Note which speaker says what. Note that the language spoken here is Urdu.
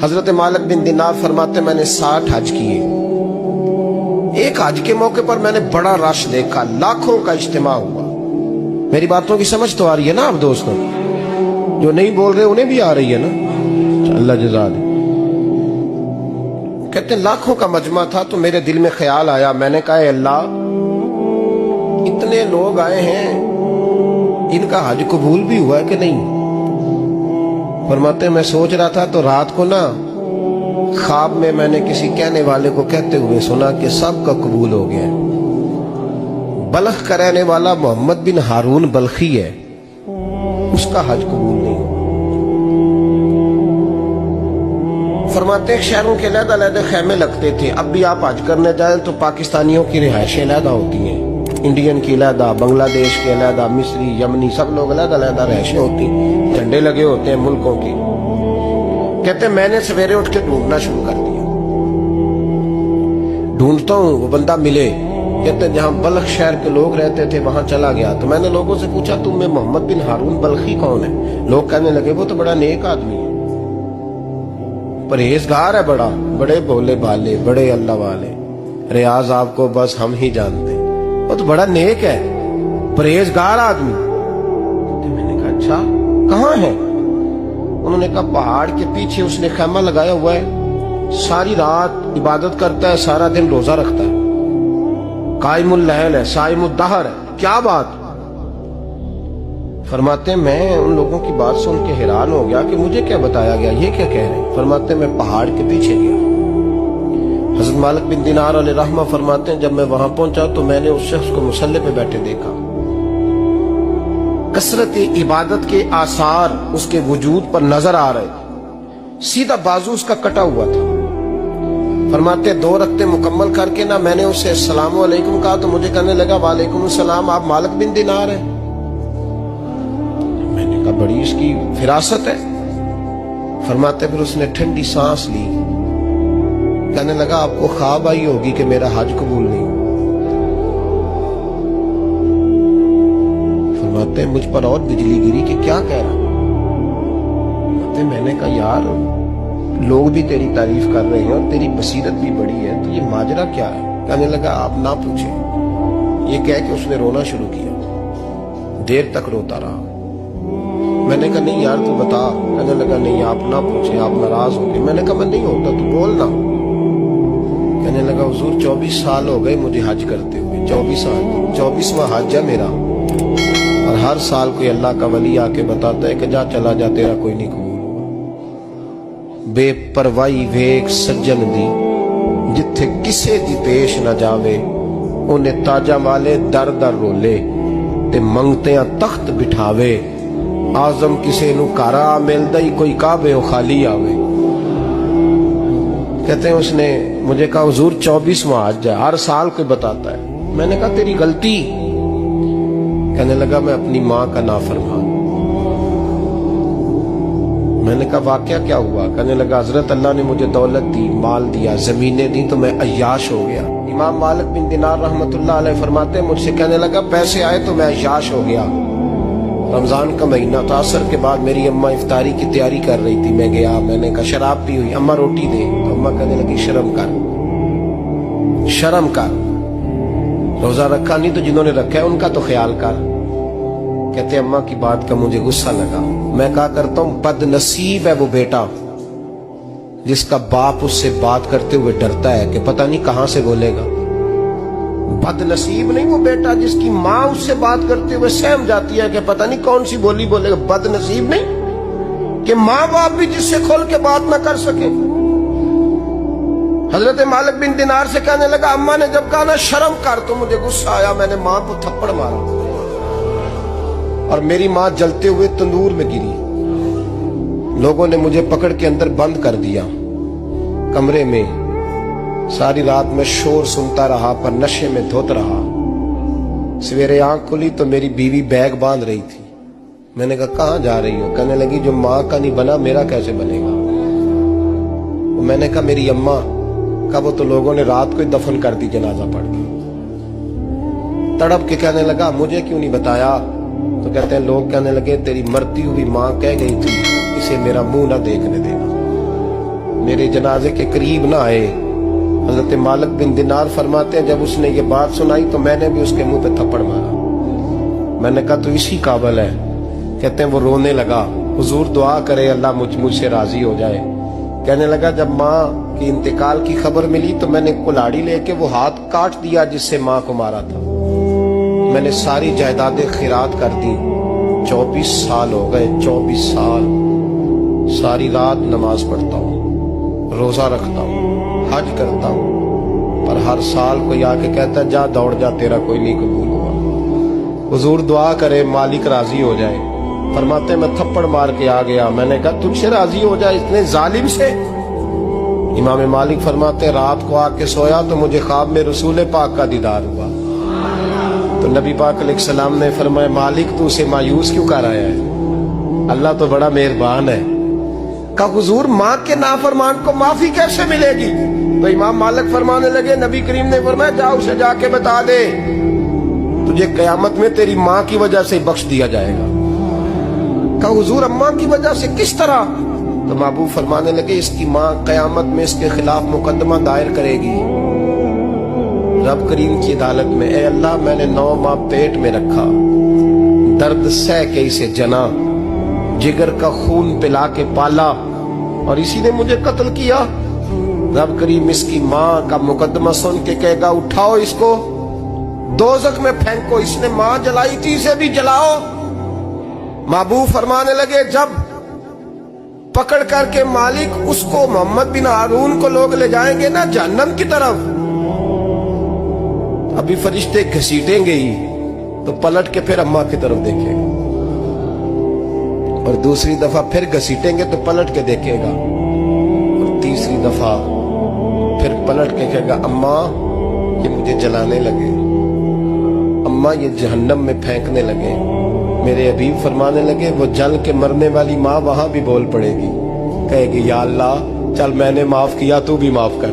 Speaker 1: حضرت مالک بن دینار فرماتے میں نے 60 حج کیے. ایک حج کے موقع پر میں نے بڑا رش دیکھا, لاکھوں کا اجتماع ہوا. میری باتوں کی سمجھ تو آ رہی ہے نا آپ دوستوں؟ جو نہیں بول رہے انہیں بھی آ رہی ہے نا؟ اللہ جزا دے. کہتے ہیں لاکھوں کا مجمع تھا تو میرے دل میں خیال آیا, میں نے کہا اے اللہ اتنے لوگ آئے ہیں, ان کا حج قبول بھی ہوا ہے کہ نہیں؟ فرماتے میں سوچ رہا تھا تو رات کو نا خواب میں نے کسی کہنے والے کو کہتے ہوئے سنا کہ سب کا قبول ہو گیا ہے. بلخ کا رہنے والا محمد بن ہارون بلخی ہے, اس کا حج قبول نہیں. فرماتے ہیں شہروں کے علیحدہ علیحدہ خیمے لگتے تھے. اب بھی آپ حج کرنے جائیں تو پاکستانیوں کی رہائشیں علیحدہ ہوتی ہیں, انڈین کی علیحدہ, بنگلہ دیش کے علیحدہ, مصری, یمنی, سب لوگ علیحدہ علیحدہ رہائشیں ہوتی ہیں, جھنڈے لگے ہوتے ہیں ملکوں کے. کہتے ہیں میں نے سویرے اٹھ کے ڈھونڈنا شروع کر دیا. ڈھونڈتا ہوں وہ بندہ ملے. کہتے ہیں جہاں بلخ شہر کے لوگ رہتے تھے وہاں چلا گیا تو میں نے لوگوں سے پوچھا تم میں محمد بن ہارون بلخی کون ہے؟ لوگ کہنے لگے وہ تو بڑا نیک آدمی ہے, پرہیزگار ہے, بڑے بولے بالے, بڑے اللہ والے, ریاض آپ کو بس ہم ہی جانتے ہیں, وہ تو بڑا نیک ہے, پرہیزگار آدمی. میں نے کہا اچھا کہاں ہے؟ انہوں نے کہا پہاڑ کے پیچھے اس نے خیمہ لگایا ہوا ہے, ساری رات عبادت کرتا ہے, سارا دن روزہ رکھتا ہے, قائم اللیل ہے, صائم الدہر ہے. کیا بات؟ فرماتے ہیں میں ان لوگوں کی بات سن کے حیران ہو گیا کہ مجھے کیا بتایا گیا, یہ کیا کہہ رہے ہیں؟ فرماتے ہیں میں پہاڑ کے پیچھے گیا. حضرت مالک بن دینار علیہ رحمہ فرماتے ہیں جب میں وہاں پہنچا تو میں نے اس شخص کو مصلی پہ بیٹھے دیکھا. کثرت عبادت کے آثار اس کے وجود پر نظر آ رہے. سیدھا بازو اس کا کٹا ہوا تھا. فرماتے 2 رکعتیں مکمل کر کے نا میں نے اسے السلام علیکم کہا تو مجھے کہنے لگا وعلیکم السلام, آپ مالک بن دینار ہیں؟ میں نے کہا بڑی اس کی فراست ہے. فرماتے پھر اس نے ٹھنڈی سانس لی, کہنے لگا آپ کو خواب آئی ہوگی کہ میرا حج قبول نہیں. فرماتے ہیں مجھ پر اور بجلی گری کہ کیا کہہ رہا. میں نے کہا یار لوگ بھی تیری تعریف کر رہے ہیں اور تیری بصیرت بھی بڑی ہے, تو یہ ماجرا کیا ہے؟ کہنے لگا آپ نہ پوچھیں. یہ کہہ کے اس نے رونا شروع کیا, دیر تک روتا رہا. میں نے کہا نہیں یار تو بتا. کہنے لگا نہیں آپ نہ پوچھیں, آپ ناراض ہو گئے. میں نے کہا میں نہیں ہوتا, تو بولنا. کہنے لگا حضور 24 سال ہو گئے مجھے حج کرتے ہوئے, 24 سال, 24واں حج ہے میرا, اور ہر سال کوئی اللہ کا ولی آ کے بتاتا ہے کہ جا چلا جا تیرا کوئی نہیں قبول. بے پروائی ویک سجن دی جتھے کسے دی پیش نہ جاوے, انہیں تاجا والے در در رولے تے منگتیاں تخت بٹھاوے. آزم کسے نو کارا ملدا ہی کوئی کعبے و خالی آوے. کہتے ہیں اس نے مجھے کہا حضور 24واں حج ہے, ہر سال کوئی بتاتا ہے. میں نے کہا تیری غلطی. کہنے لگا میں اپنی ماں کا نافرمان. میں نے کہا واقعہ کیا ہوا؟ کہنے لگا حضرت اللہ نے مجھے دولت دی, مال دیا, زمینیں دی تو میں عیاش ہو گیا. امام مالک بن دینار رحمت اللہ علیہ فرماتے ہیں مجھ سے کہنے لگا پیسے آئے تو میں عیاش ہو گیا. رمضان کا مہینہ تھا, عصر کے بعد میری اماں افطاری کی تیاری کر رہی تھی. میں گیا, میں نے کہا شراب پی ہوئی, اماں روٹی دے. تو اماں کہنے لگی شرم کر, شرم کر, روزہ رکھا نہیں تو جنہوں نے رکھا ہے ان کا تو خیال کر. کہتے اماں کی بات کا مجھے غصہ لگا. میں کہا کرتا ہوں بد نصیب ہے وہ بیٹا جس کا باپ اس سے بات کرتے ہوئے ڈرتا ہے کہ پتہ نہیں کہاں سے بولے گا. بد نصیب نہیں وہ بیٹا جس کی ماں اس سے بات کرتے ہوئے سہم جاتی ہے کہ پتہ نہیں کون سی بولی بولے گا. بد نصیب نہیں کہ ماں باپ بھی جس سے کھول کے بات نہ کر سکے. حضرت مالک بن دینار سے کہنے لگا اماں نے جب کہا نا شرم کر تو مجھے غصہ آیا, میں نے ماں کو تھپڑ مارا اور میری ماں جلتے ہوئے تندور میں گری. لوگوں نے مجھے پکڑ کے اندر بند کر دیا کمرے میں. ساری رات میں شور سنتا رہا پر نشے میں دھوت رہا. سویرے آنکھ کھلی تو میری بیوی بیگ باندھ رہی تھی. میں نے کہا کہاں جا رہی ہو؟ کہنے لگی جو ماں کا نہیں بنا میرا کیسے بنے گا. میں نے کہا میری اماں کا وہ تو لوگوں نے رات کو ہی دفن کر دی جنازہ پڑھ کے. تڑپ کے کہنے لگا مجھے کیوں نہیں بتایا؟ تو کہتے ہیں لوگ کہنے لگے تیری مرتی ہوئی ماں کہہ گئی تھی اسے میرا منہ نہ دیکھنے دینا. میرے جنازے کے قریب نہ آئے. حضرت مالک بن دینار فرماتے ہیں جب اس نے یہ بات سنائی تو میں نے بھی اس کے منہ پہ تھپڑ مارا. میں نے کہا تو اسی قابل ہے. کہتے ہیں وہ رونے لگا, حضور دعا کرے اللہ مجھ سے راضی ہو جائے. کہنے لگا جب ماں کی انتقال کی خبر ملی تو میں نے کلاڑی لے کے وہ ہاتھ کاٹ دیا جس سے ماں کو مارا تھا. میں نے ساری جائیدادیں خیرات کر دی. 24 سال ہو گئے, 24 سال. ساری رات نماز پڑھتا ہوں, روزہ رکھتا ہوں, حج کرتا ہوں, پر ہر سال کوئی آ کے کہتا ہے جا دوڑ جا تیرا کوئی نہیں قبول ہوا. حضور دعا کرے مالک راضی ہو جائے. فرماتے ہیں میں تھپڑ مار کے آ گیا. میں نے کہا تجھ سے راضی ہو جائے اتنے ظالم سے. امام مالک فرماتے ہیں رات کو آ کے سویا تو مجھے خواب میں رسول پاک کا دیدار ہوا. تو نبی پاک علیہ السلام نے فرمایا مالک تو اسے مایوس کیوں کر آیا ہے, اللہ تو بڑا مہربان ہے. کہا حضور ماں کے نافرمان کو معافی کیسے ملے گی؟ تو امام مالک فرمانے لگے نبی کریم نے فرمایا جا اسے جا کے بتا دے تجھے قیامت میں تیری ماں کی وجہ سے بخش دیا جائے گا. کہا حضور اماں کی وجہ سے کس طرح؟ تو محبوب فرمانے لگے اس کی ماں قیامت میں اس کے خلاف مقدمہ دائر کرے گی رب کریم کی عدالت میں. اے اللہ میں نے 9 ماہ پیٹ میں رکھا, درد سہ کے اسے جنا, جگر کا خون پلا کے پالا اور اسی نے مجھے قتل کیا. رب کریم اس کی ماں کا مقدمہ سن کے کہے گا اٹھاؤ اس کو دوزخ میں پھینکو, اس نے ماں جلائی تھی اسے بھی جلاؤ. محبوب فرمانے لگے جب پکڑ کر کے مالک اس کو محمد بن ہارون کو لوگ لے جائیں گے نا جہنم کی طرف, ابھی فرشتے گھسیٹیں گے ہی تو پلٹ کے پھر اماں کی طرف دیکھے گا, اور دوسری دفعہ پھر گھسیٹیں گے تو پلٹ کے دیکھے گا, اور تیسری دفعہ پھر پلٹ کے کہے گا اماں یہ مجھے جلانے لگے, اماں یہ جہنم میں پھینکنے لگے. میرے حبیب فرمانے لگے وہ جل کے مرنے والی ماں وہاں بھی بول پڑے گی, کہے گی یا اللہ چل میں نے معاف کیا تو بھی معاف کر.